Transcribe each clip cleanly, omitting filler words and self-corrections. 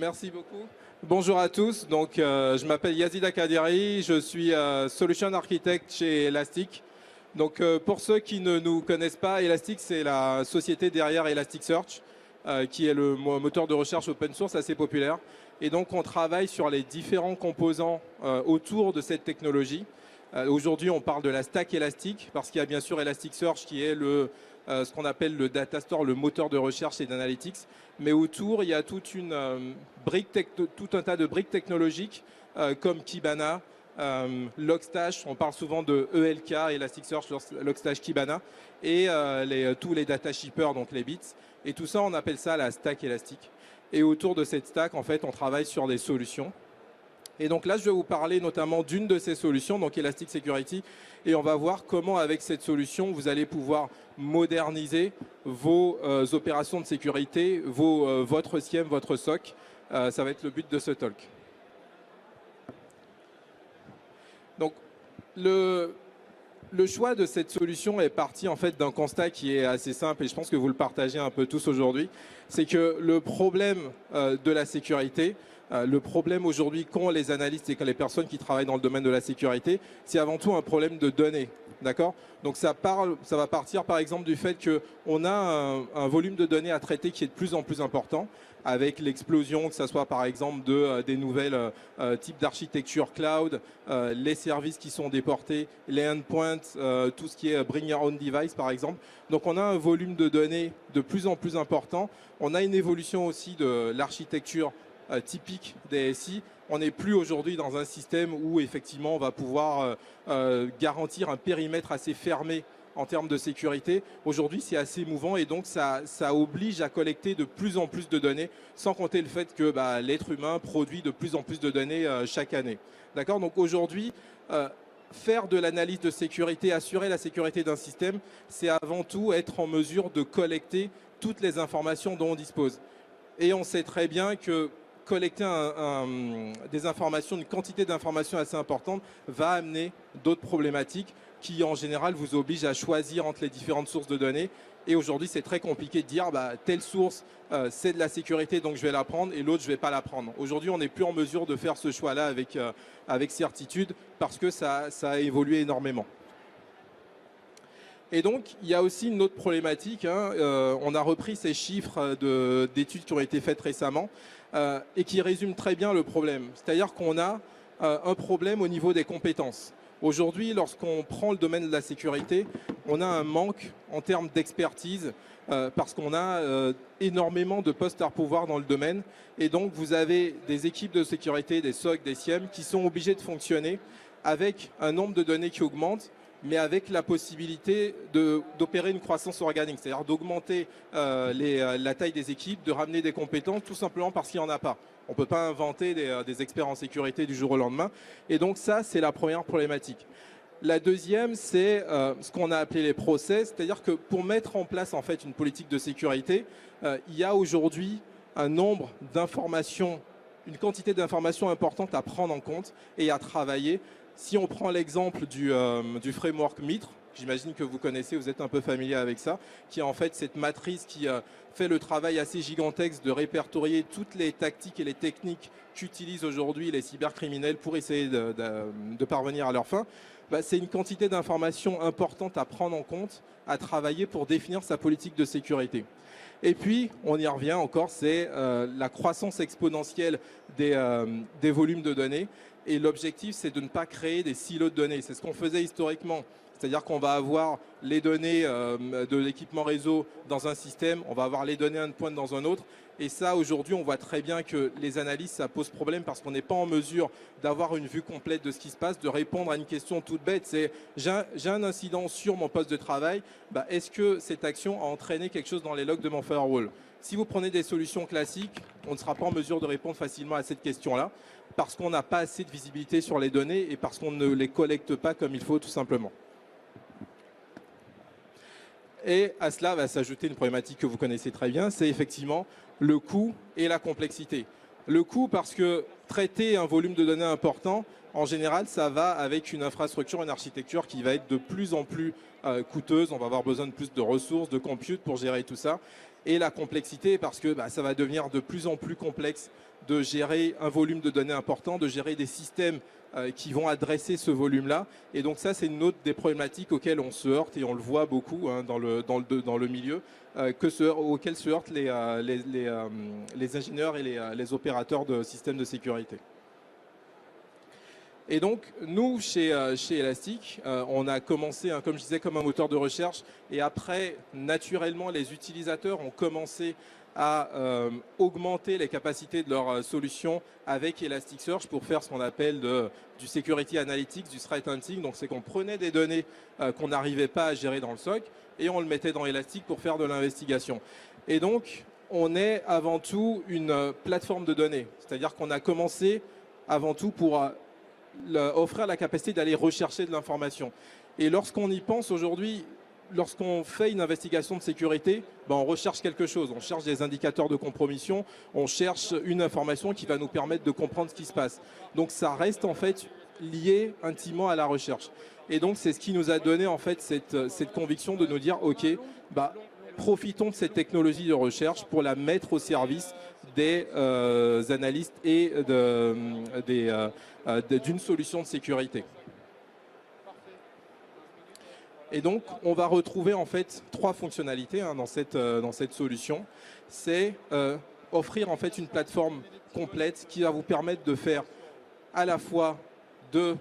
Merci beaucoup. Bonjour à tous. Donc, je m'appelle Yazid Kaderi, je suis Solution Architect chez Elastic. Donc, pour ceux qui ne nous connaissent pas, Elastic, c'est la société derrière Elasticsearch, qui est le moteur de recherche open source assez populaire. Et donc, on travaille sur les différents composants autour de cette technologie. Aujourd'hui, on parle de la stack Elastic, parce qu'il y a bien sûr Elasticsearch qui est ce qu'on appelle le data store, le moteur de recherche et d'analytics. Mais autour, il y a tout un tas de briques technologiques comme Kibana, Logstash, on parle souvent de ELK, Elasticsearch, Logstash, Kibana, et tous les data shippers, donc les bits. Et tout ça, on appelle ça la stack Elastic. Et autour de cette stack, en fait, on travaille sur des solutions. Et donc là, je vais vous parler notamment d'une de ces solutions, donc Elastic Security, et on va voir comment avec cette solution, vous allez pouvoir moderniser vos opérations de sécurité, votre SIEM, votre SOC. Ça va être le but de ce talk. Donc, le choix de cette solution est parti en fait d'un constat qui est assez simple et je pense que vous le partagez un peu tous aujourd'hui. C'est que le problème de la sécurité, le problème aujourd'hui qu'ont les analystes et que les personnes qui travaillent dans le domaine de la sécurité, c'est avant tout un problème de données. D'accord? Donc ça va partir par exemple du fait qu'on a un volume de données à traiter qui est de plus en plus important, avec l'explosion, que ce soit par exemple des nouvelles types d'architecture cloud, les services qui sont déportés, les endpoints, tout ce qui est bring your own device par exemple. Donc on a un volume de données de plus en plus important. On a une évolution aussi de l'architecture typique des SI. On n'est plus aujourd'hui dans un système où effectivement on va pouvoir garantir un périmètre assez fermé en termes de sécurité. Aujourd'hui, c'est assez mouvant et donc ça oblige à collecter de plus en plus de données, sans compter le fait que l'être humain produit de plus en plus de données chaque année. D'accord? Donc aujourd'hui, faire de l'analyse de sécurité, assurer la sécurité d'un système, c'est avant tout être en mesure de collecter toutes les informations dont on dispose. Et on sait très bien que collecter des informations, une quantité d'informations assez importante va amener d'autres problématiques qui en général vous obligent à choisir entre les différentes sources de données. Et aujourd'hui, c'est très compliqué de dire telle source, c'est de la sécurité, donc je vais la prendre, et l'autre, je ne vais pas la prendre. Aujourd'hui, on n'est plus en mesure de faire ce choix-là avec certitude parce que ça a évolué énormément. Et donc, il y a aussi une autre problématique. On a repris ces chiffres d'études qui ont été faites récemment et qui résument très bien le problème. C'est-à-dire qu'on a un problème au niveau des compétences. Aujourd'hui, lorsqu'on prend le domaine de la sécurité, on a un manque en termes d'expertise parce qu'on a énormément de postes à pourvoir dans le domaine. Et donc, vous avez des équipes de sécurité, des SOC, des SIEM qui sont obligés de fonctionner avec un nombre de données qui augmente, mais avec la possibilité d'opérer une croissance organique, c'est-à-dire d'augmenter la taille des équipes, de ramener des compétences, tout simplement parce qu'il n'y en a pas. On ne peut pas inventer des experts en sécurité du jour au lendemain. Et donc ça, c'est la première problématique. La deuxième, c'est ce qu'on a appelé les process, c'est-à-dire que pour mettre en place en fait une politique de sécurité, il y a aujourd'hui un nombre d'informations, une quantité d'informations importante à prendre en compte et à travailler. Si on prend l'exemple du framework MITRE, j'imagine que vous connaissez, vous êtes un peu familier avec ça, qui est en fait cette matrice qui fait le travail assez gigantesque de répertorier toutes les tactiques et les techniques qu'utilisent aujourd'hui les cybercriminels pour essayer de parvenir à leur fin. C'est une quantité d'informations importantes à prendre en compte, à travailler pour définir sa politique de sécurité. Et puis, on y revient encore, c'est la croissance exponentielle des volumes de données. Et l'objectif, c'est de ne pas créer des silos de données. C'est ce qu'on faisait historiquement. C'est-à-dire qu'on va avoir les données de l'équipement réseau dans un système, on va avoir les données endpoint dans un autre. Et ça, aujourd'hui, on voit très bien que les analyses, ça pose problème parce qu'on n'est pas en mesure d'avoir une vue complète de ce qui se passe, de répondre à une question toute bête. C'est j'ai un incident sur mon poste de travail, est-ce que cette action a entraîné quelque chose dans les logs de mon firewall? Si vous prenez des solutions classiques, on ne sera pas en mesure de répondre facilement à cette question-là parce qu'on n'a pas assez de visibilité sur les données et parce qu'on ne les collecte pas comme il faut, tout simplement. Et à cela va s'ajouter une problématique que vous connaissez très bien, c'est effectivement le coût et la complexité. Le coût parce que traiter un volume de données important, en général, ça va avec une infrastructure, une architecture qui va être de plus en plus coûteuse. On va avoir besoin de plus de ressources, de compute pour gérer tout ça. Et la complexité, parce que ça va devenir de plus en plus complexe de gérer un volume de données important, de gérer des systèmes qui vont adresser ce volume-là. Et donc ça, c'est une autre des problématiques auxquelles on se heurte, et on le voit beaucoup dans le milieu, auxquelles se heurtent les ingénieurs et les opérateurs de systèmes de sécurité. Et donc, nous, chez Elastic, on a commencé, comme je disais, comme un moteur de recherche. Et après, naturellement, les utilisateurs ont commencé à augmenter les capacités de leur solution avec Elasticsearch pour faire ce qu'on appelle du security analytics, du threat hunting. Donc, c'est qu'on prenait des données qu'on n'arrivait pas à gérer dans le SOC et on le mettait dans Elastic pour faire de l'investigation. Et donc, on est avant tout une plateforme de données. C'est-à-dire qu'on a commencé avant tout pour offrir la capacité d'aller rechercher de l'information. Et lorsqu'on y pense aujourd'hui, lorsqu'on fait une investigation de sécurité, on recherche quelque chose. On cherche des indicateurs de compromission, on cherche une information qui va nous permettre de comprendre ce qui se passe. Donc ça reste en fait lié intimement à la recherche. Et donc c'est ce qui nous a donné en fait cette conviction de nous dire ok, profitons de cette technologie de recherche pour la mettre au service des analystes et d'une solution de sécurité. Et donc, on va retrouver en fait 3 fonctionnalités dans cette solution. C'est offrir en fait une plateforme complète qui va vous permettre de faire à la fois de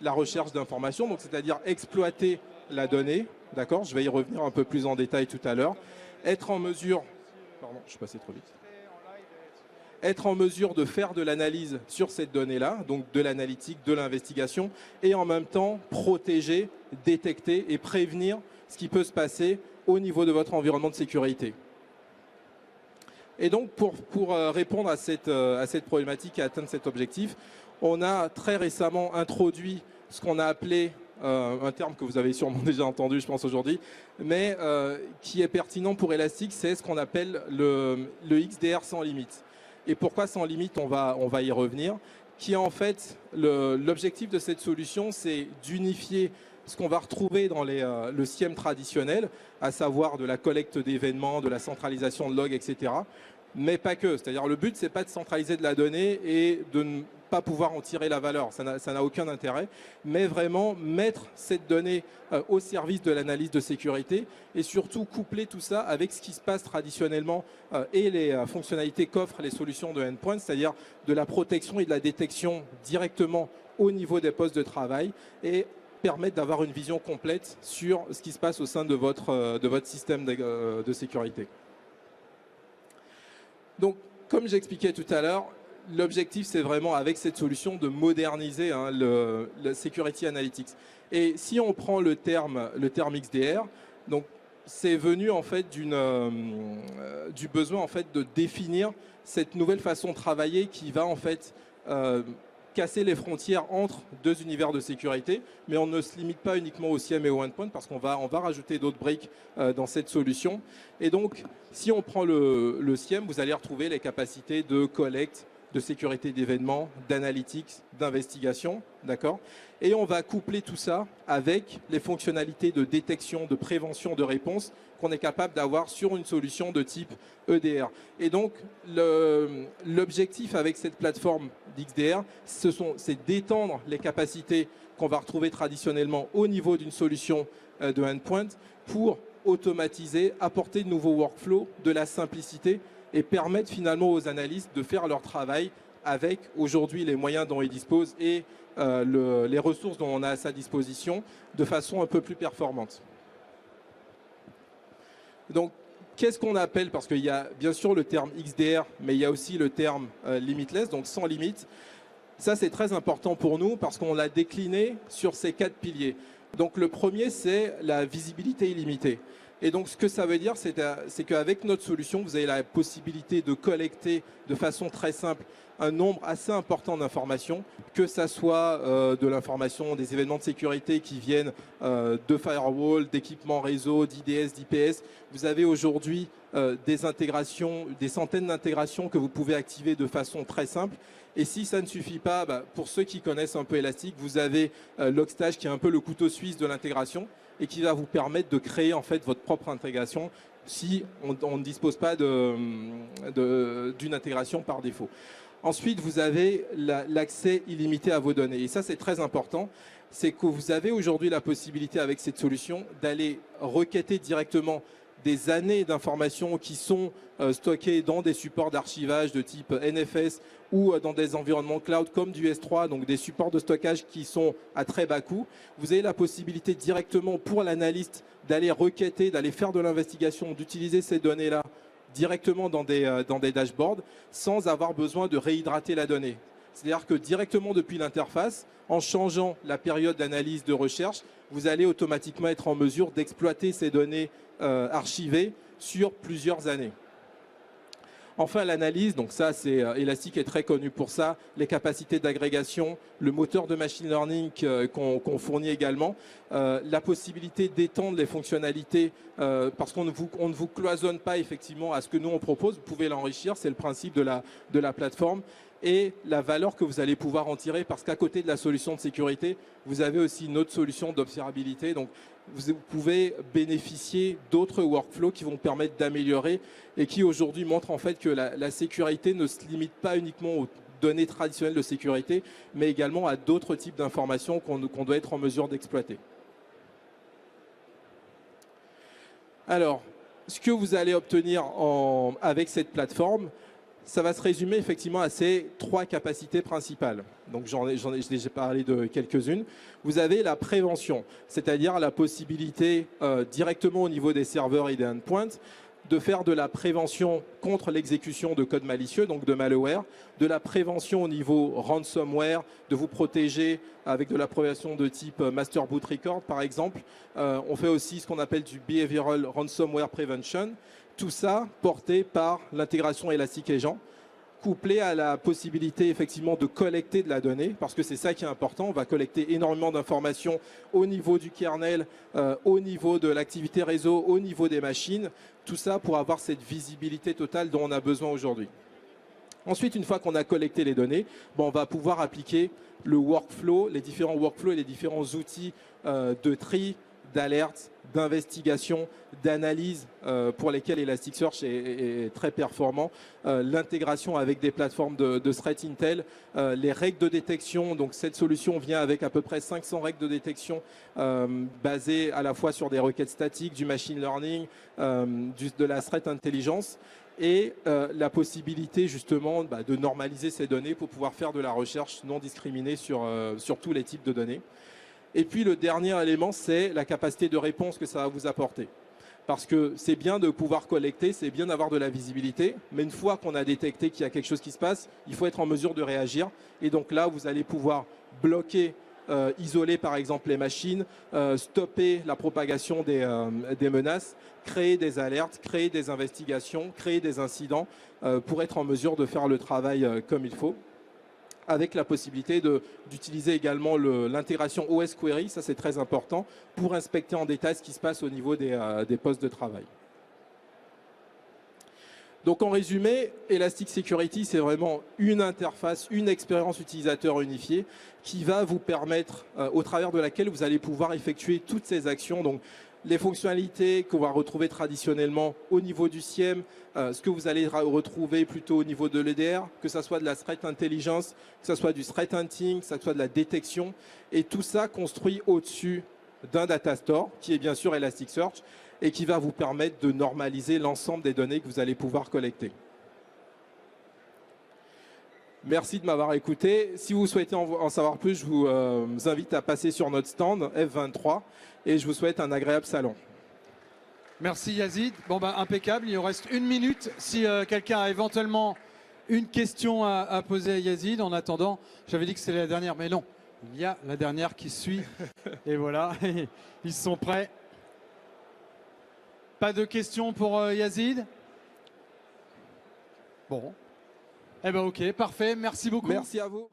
la recherche d'informations, donc c'est-à-dire exploiter la donnée, d'accord, je vais y revenir un peu plus en détail tout à l'heure, être en mesure, pardon, je suis passé trop vite, être en mesure de faire de l'analyse sur cette donnée-là, donc de l'analytique, de l'investigation, et en même temps protéger, détecter et prévenir ce qui peut se passer au niveau de votre environnement de sécurité. Et donc pour répondre à cette problématique et atteindre cet objectif, on a très récemment introduit ce qu'on a appelé un terme que vous avez sûrement déjà entendu, je pense, aujourd'hui, mais qui est pertinent pour Elastic, c'est ce qu'on appelle le XDR sans limite. Et pourquoi sans limite, on va y revenir, qui est en fait l'objectif de cette solution, c'est d'unifier ce qu'on va retrouver dans le SIEM traditionnel, à savoir de la collecte d'événements, de la centralisation de logs, etc. Mais pas que. C'est-à-dire le but, c'est pas de centraliser de la donnée et de ne pas pouvoir en tirer la valeur. Ça n'a aucun intérêt. Mais vraiment mettre cette donnée au service de l'analyse de sécurité et surtout coupler tout ça avec ce qui se passe traditionnellement et les fonctionnalités qu'offrent les solutions de endpoint, c'est-à-dire de la protection et de la détection directement au niveau des postes de travail et permettre d'avoir une vision complète sur ce qui se passe au sein de votre système de sécurité. Donc, comme j'expliquais tout à l'heure, l'objectif, c'est vraiment, avec cette solution, de moderniser le Security Analytics. Et si on prend le terme XDR, donc c'est venu en fait du besoin en fait de définir cette nouvelle façon de travailler qui va en fait casser les frontières entre 2 univers de sécurité, mais on ne se limite pas uniquement au SIEM et au endpoint parce qu'on va rajouter d'autres briques dans cette solution. Et donc, si on prend le SIEM, vous allez retrouver les capacités de collecte, de sécurité d'événements, d'analytics, d'investigation, d'accord? Et on va coupler tout ça avec les fonctionnalités de détection, de prévention, de réponse qu'on est capable d'avoir sur une solution de type EDR. Et donc, l'objectif avec cette plateforme d'XDR, c'est d'étendre les capacités qu'on va retrouver traditionnellement au niveau d'une solution de endpoint pour automatiser, apporter de nouveaux workflows, de la simplicité et permettre finalement aux analystes de faire leur travail avec aujourd'hui les moyens dont ils disposent et les ressources dont on a à sa disposition de façon un peu plus performante. Donc, qu'est-ce qu'on appelle, parce qu'il y a bien sûr le terme XDR, mais il y a aussi le terme limitless, donc sans limite. Ça, c'est très important pour nous parce qu'on l'a décliné sur ces 4 piliers. Donc, le premier, c'est la visibilité illimitée. Et donc, ce que ça veut dire, c'est qu'avec notre solution, vous avez la possibilité de collecter de façon très simple un nombre assez important d'informations, que ça soit de l'information des événements de sécurité qui viennent de firewall, d'équipements réseau, d'IDS, d'IPS. Vous avez aujourd'hui des intégrations, des centaines d'intégrations que vous pouvez activer de façon très simple. Et si ça ne suffit pas, pour ceux qui connaissent un peu Elastic, vous avez Logstash qui est un peu le couteau suisse de l'intégration et qui va vous permettre de créer en fait votre propre intégration si on ne dispose pas d'une intégration par défaut. Ensuite, vous avez l'accès illimité à vos données. Et ça, c'est très important. C'est que vous avez aujourd'hui la possibilité avec cette solution d'aller requêter directement des années d'informations qui sont stockées dans des supports d'archivage de type NFS ou dans des environnements cloud comme du S3, donc des supports de stockage qui sont à très bas coût. Vous avez la possibilité directement pour l'analyste d'aller requêter, d'aller faire de l'investigation, d'utiliser ces données-là directement dans des dashboards sans avoir besoin de réhydrater la donnée. C'est-à-dire que directement depuis l'interface, en changeant la période d'analyse de recherche, vous allez automatiquement être en mesure d'exploiter ces données archivées sur plusieurs années. Enfin, l'analyse, donc ça, Elastic est très connu pour ça, les capacités d'agrégation, le moteur de machine learning qu'on fournit également, la possibilité d'étendre les fonctionnalités parce qu'on ne vous cloisonne pas effectivement à ce que nous on propose, vous pouvez l'enrichir, c'est le principe de la plateforme, et la valeur que vous allez pouvoir en tirer parce qu'à côté de la solution de sécurité, vous avez aussi une autre solution d'observabilité. Donc, vous pouvez bénéficier d'autres workflows qui vont permettre d'améliorer et qui aujourd'hui montrent en fait que la sécurité ne se limite pas uniquement aux données traditionnelles de sécurité, mais également à d'autres types d'informations qu'on doit être en mesure d'exploiter. Alors, ce que vous allez obtenir avec cette plateforme, ça va se résumer effectivement à ces trois capacités principales. Donc j'ai déjà parlé de quelques-unes. Vous avez la prévention, c'est-à-dire la possibilité directement au niveau des serveurs et des endpoints de faire de la prévention contre l'exécution de code malicieux, donc de malware, de la prévention au niveau ransomware, de vous protéger avec de la prévention de type Master Boot Record par exemple. On fait aussi ce qu'on appelle du Behavioral Ransomware Prevention. Tout ça porté par l'intégration Elastic Agent, couplé à la possibilité effectivement de collecter de la donnée, parce que c'est ça qui est important. On va collecter énormément d'informations au niveau du kernel, au niveau de l'activité réseau, au niveau des machines. Tout ça pour avoir cette visibilité totale dont on a besoin aujourd'hui. Ensuite, une fois qu'on a collecté les données, on va pouvoir appliquer le workflow, les différents workflows et les différents outils de tri, d'alerte, d'investigation, d'analyse pour lesquels Elasticsearch est très performant. L'intégration avec des plateformes de threat intel, les règles de détection. Donc cette solution vient avec à peu près 500 règles de détection basées à la fois sur des requêtes statiques, du machine learning, de la threat intelligence et la possibilité justement de normaliser ces données pour pouvoir faire de la recherche non discriminée sur tous les types de données. Et puis le dernier élément, c'est la capacité de réponse que ça va vous apporter. Parce que c'est bien de pouvoir collecter, c'est bien d'avoir de la visibilité, mais une fois qu'on a détecté qu'il y a quelque chose qui se passe, il faut être en mesure de réagir. Et donc là, vous allez pouvoir bloquer, isoler par exemple les machines, stopper la propagation des menaces, créer des alertes, créer des investigations, créer des incidents pour être en mesure de faire le travail comme il faut, avec la possibilité d'utiliser également l'intégration OS Query, ça c'est très important, pour inspecter en détail ce qui se passe au niveau des postes de travail. Donc en résumé, Elastic Security, c'est vraiment une interface, une expérience utilisateur unifiée qui va vous permettre, au travers de laquelle vous allez pouvoir effectuer toutes ces actions. Donc, les fonctionnalités qu'on va retrouver traditionnellement au niveau du SIEM, ce que vous allez retrouver plutôt au niveau de l'EDR, que ce soit de la threat intelligence, que ce soit du threat hunting, que ce soit de la détection, et tout ça construit au-dessus d'un data store, qui est bien sûr Elasticsearch, et qui va vous permettre de normaliser l'ensemble des données que vous allez pouvoir collecter. Merci de m'avoir écouté. Si vous souhaitez en savoir plus, je vous invite à passer sur notre stand F23 et je vous souhaite un agréable salon. Merci Yazid. Bon impeccable, il nous reste 1 minute. Si quelqu'un a éventuellement une question à poser à Yazid, en attendant, j'avais dit que c'était la dernière, mais non, il y a la dernière qui suit. Et voilà, ils sont prêts. Pas de questions pour Yazid? Bon. Eh ben ok, parfait. Merci beaucoup. Merci à vous.